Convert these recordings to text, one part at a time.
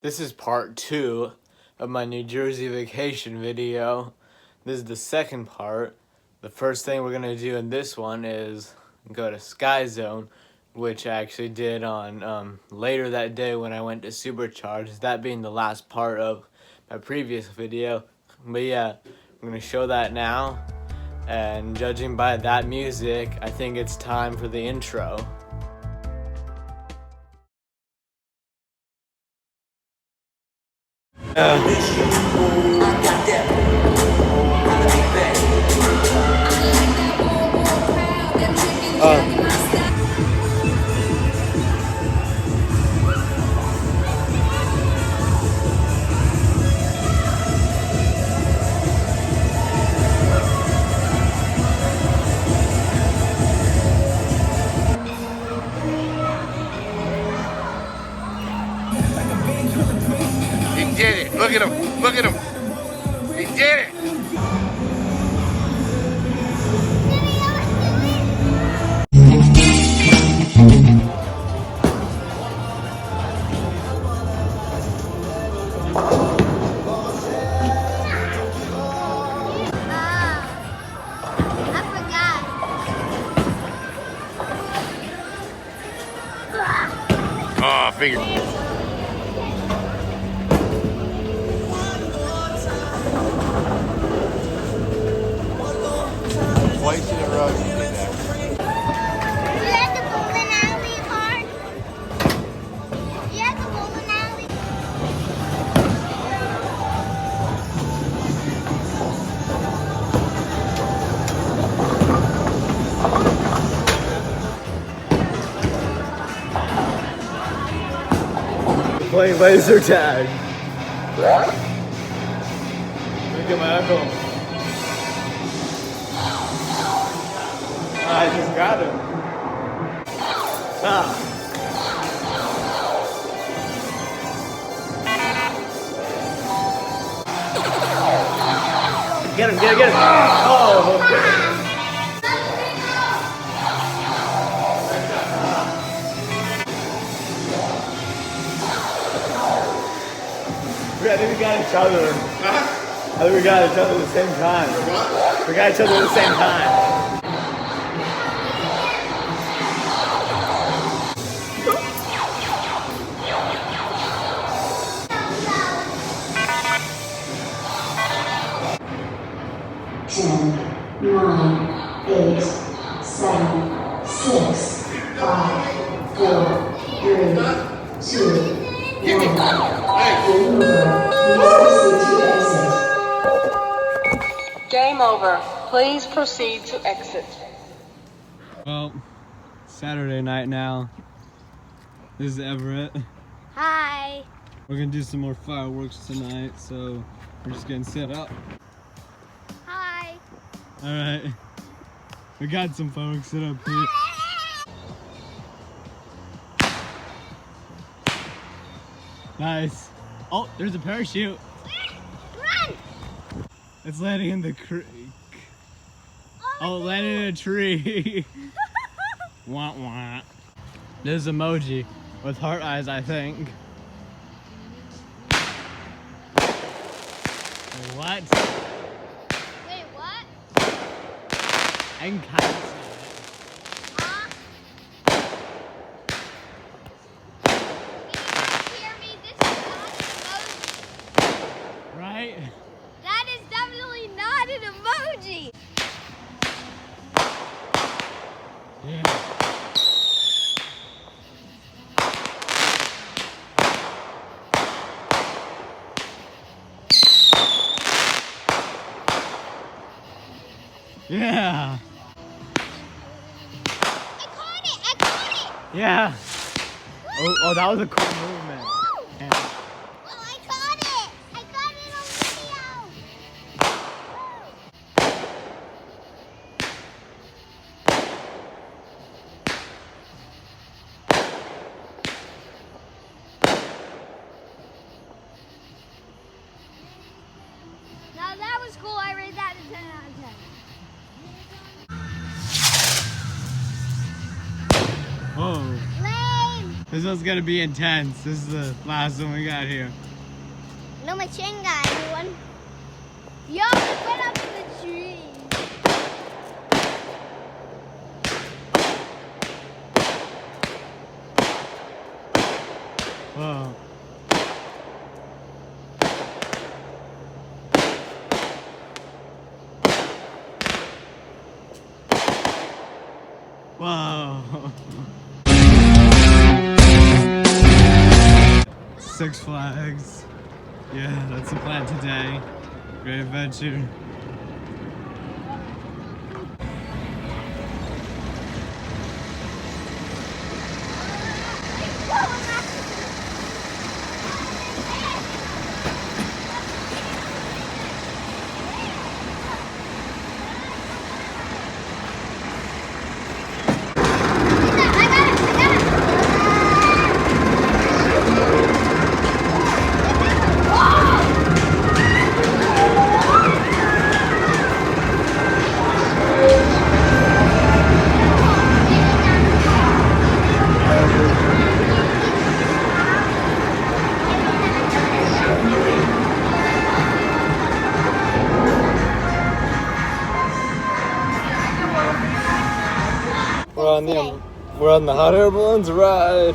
This is part 2 of my New Jersey vacation video. This is the second part. The first thing we're gonna do in this one is go to Sky Zone, which I actually did on later that day when I went to Supercharge, that being the last part of my previous video. But yeah, I'm gonna show that now, and judging by that music, I think it's time for the intro. He did it. Look at him. Look at him. He did it. Oh, I figured. Twice in a row you did that. You had the bowling alley card? You had the bowling alley? Playing laser tag. Look at my uncle. I just got him. Ah. Get him, get him, get him. Oh, okay. I think we got each other. I think we got each other at the same time. We got each other at the same time. Ten, nine, eight, seven, six, 5, 4, 3, 2, 1. Game over. Please proceed to exit. Well, Saturday night now. This is Everett. Hi. We're gonna do some more fireworks tonight, so we're just getting set up. Hi. Alright. We got some fireworks set up here. Nice. Oh, there's a parachute. Run! It's landing in the creek. Oh, it landed in a tree. Wah wah. There's emoji with heart eyes, I think. What? Wait, what? I can kind of Hear me? This is not an emoji. right? That is definitely not an emoji. Yeah. Yeah. I caught it. I caught it. Yeah. Oh, that was a cool movement. Woo! Yeah. Oh, I caught it. I caught it on video. Now that was cool. I rate that a 10 out of 10. Whoa. Lame. This one's gonna be intense. This is the last one we got here. No, my chain got everyone. Yo, it went up in the tree. Whoa. Whoa. Six Flags. Yeah, that's the plan today. Great adventure. We're on the hot air balloons ride.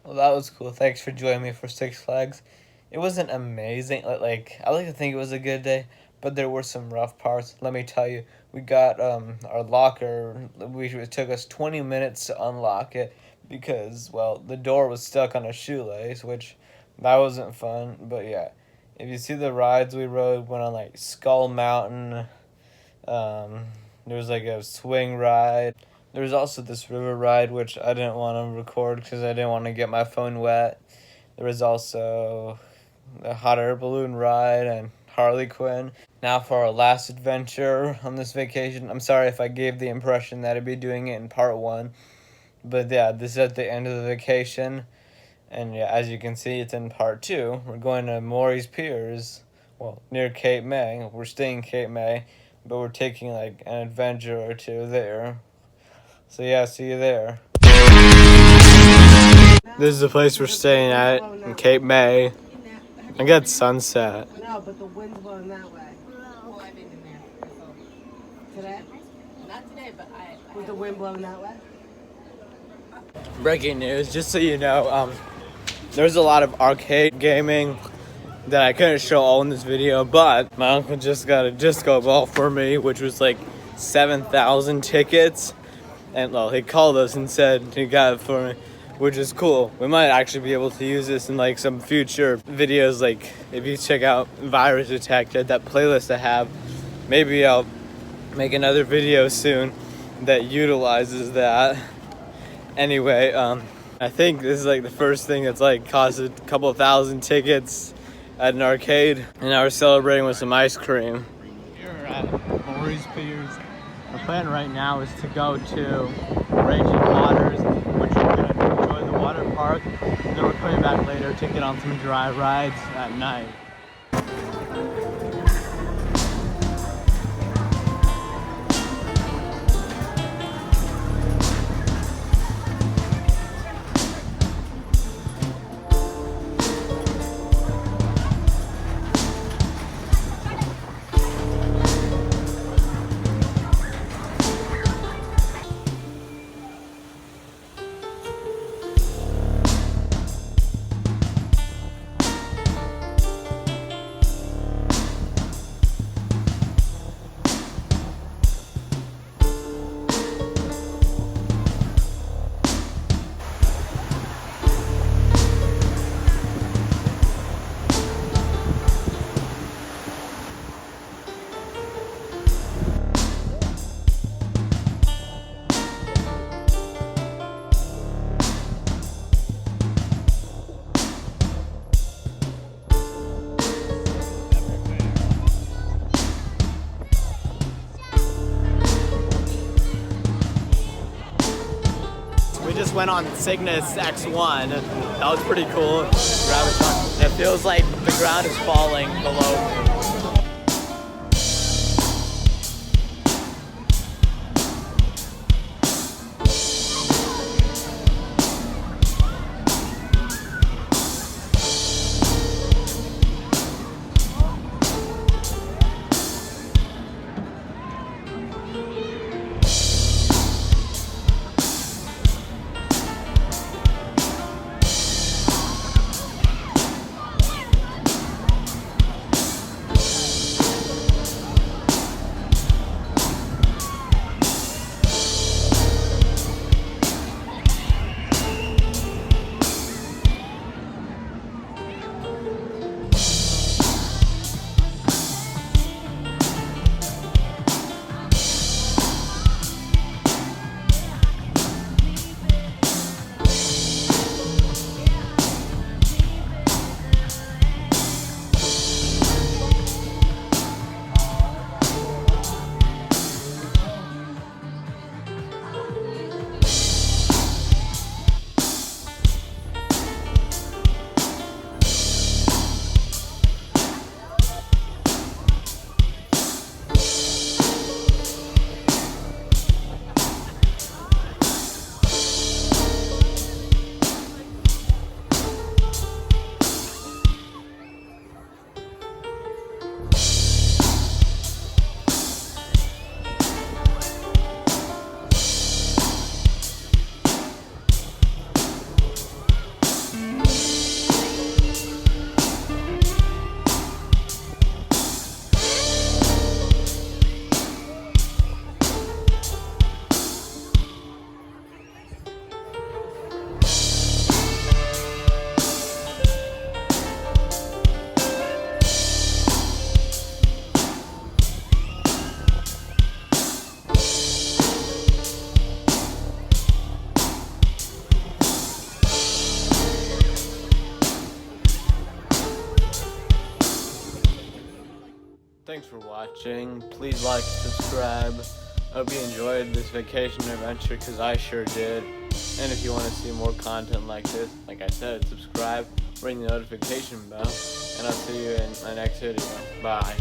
Well, that was cool. Thanks for joining me for Six Flags. It wasn't amazing. I like to think it was a good day, but there were some rough parts. Let me tell you, we got our locker. It took us 20 minutes to unlock it because, well, the door was stuck on a shoelace, which that wasn't fun. But yeah, if you see the rides we rode, went on like Skull Mountain. There was like a swing ride. There was also this river ride, which I didn't want to record because I didn't want to get my phone wet. There was also a hot air balloon ride and Harley Quinn. Now for our last adventure on this vacation. I'm sorry if I gave the impression that I'd be doing it in part one. But yeah, this is at the end of the vacation. And yeah, as you can see, it's in part two. We're going to Morey's Piers, well, near Cape May. We're staying in Cape May, but we're taking like an adventure or two there. So yeah, see you there. This is the place we're staying at in Cape May. I got sunset. No, but the wind's blowing that way. Well, I've been in there. Today? Not today, but I Was the wind blowing that way? Breaking news, just so you know, there's a lot of arcade gaming that I couldn't show all in this video, but my uncle just got a disco ball for me, which was like 7,000 tickets. And well, he called us and said he got it for me, which is cool. We might actually be able to use this in like some future videos. Like if you check out Virus Detected, that playlist I have, maybe I'll make another video soon that utilizes that. Anyway, I think this is like the first thing that's like cost a couple thousand tickets at an arcade, and now we're celebrating with some ice cream. Here at Morey's Piers. Our plan right now is to go to Raging Waters, which we're going to enjoy the water park, and then we're coming back later to get on some dry rides at night. just went on Cygnus X1. That was pretty cool. Graviton. It feels like the ground is falling below me. Thanks for watching. Please like, subscribe. I hope you enjoyed this vacation adventure, because I sure did. And if you want to see more content like this, like I said, subscribe, ring the notification bell, and I'll see you in my next video. Bye.